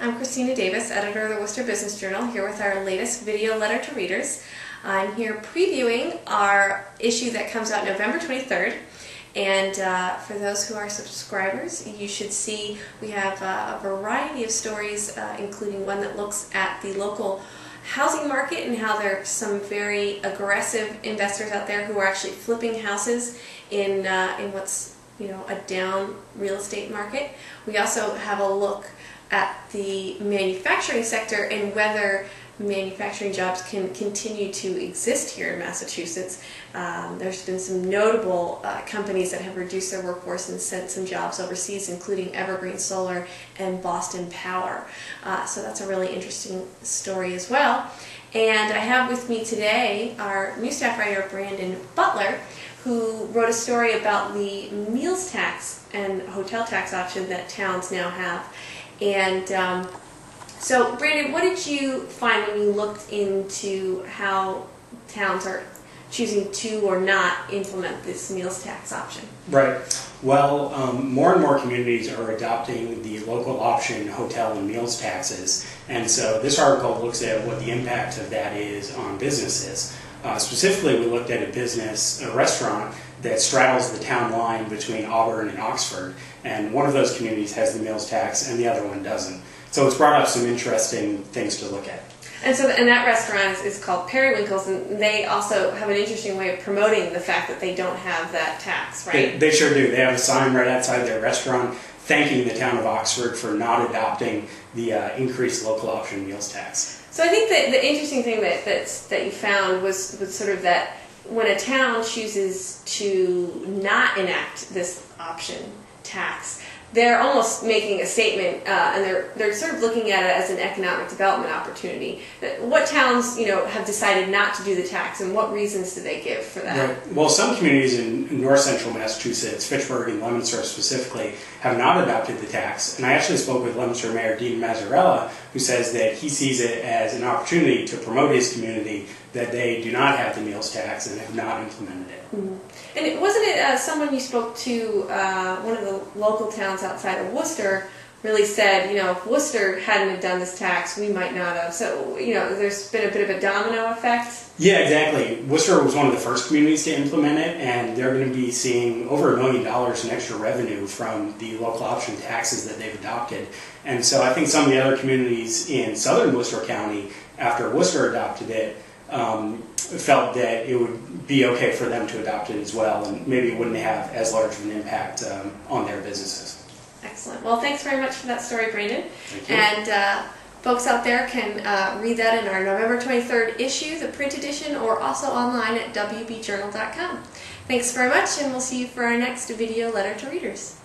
I'm Christina Davis, editor of the Worcester Business Journal, here with our latest video letter to readers. I'm here previewing our issue that comes out November 23rd. And for those who are subscribers, you should see we have a variety of stories, including one that looks at the local housing market and how there are some very aggressive investors out there who are actually flipping houses in what's a down real estate market. We also have a look at the manufacturing sector and whether manufacturing jobs can continue to exist here in Massachusetts. There's been some notable companies that have reduced their workforce and sent some jobs overseas, including Evergreen Solar and Boston Power. So that's a really interesting story as well. And I have with me today our new staff writer, Brandon Butler, who wrote a story about the meals tax and hotel tax option that towns now have. And so, Brandon, what did you find when you looked into how towns are choosing to or not implement this meals tax option? Right. Well, more and more communities are adopting the local option hotel and meals taxes, and so this article looks at what the impact of that is on businesses. Specifically, we looked at a restaurant that straddles the town line between Auburn and Oxford, and one of those communities has the meals tax and the other one doesn't. So it's brought up some interesting things to look at. And that restaurant is called Periwinkles, and they also have an interesting way of promoting the fact that they don't have that tax, right? They sure do. They have a sign right outside their restaurant thanking the town of Oxford for not adopting the increased local option meals tax. So I think that the interesting thing that you found was sort of that when a town chooses to not enact this option tax, they're almost making a statement, and they're sort of looking at it as an economic development opportunity. What towns, have decided not to do the tax, and what reasons do they give for that? Right. Well, some communities in north central Massachusetts, Fitchburg and Leominster specifically, have not adopted the tax. And I actually spoke with Leominster Mayor Dean Mazzarella, who says that he sees it as an opportunity to promote his community that they do not have the meals tax and have not implemented it. Mm-hmm. And wasn't it someone you spoke to, one of the local towns outside of Worcester, really said, if Worcester hadn't done this tax, we might not have. So, there's been a bit of a domino effect. Yeah, exactly. Worcester was one of the first communities to implement it, and they're going to be seeing over $1 million in extra revenue from the local option taxes that they've adopted. And so I think some of the other communities in southern Worcester County, after Worcester adopted it, felt that it would be okay for them to adopt it as well, and maybe it wouldn't have as large of an impact on their businesses. Excellent. Well, thanks very much for that story, Brandon. Thank you. And folks out there can read that in our November 23rd issue, the print edition, or also online at wbjournal.com. Thanks very much, and we'll see you for our next video letter to readers.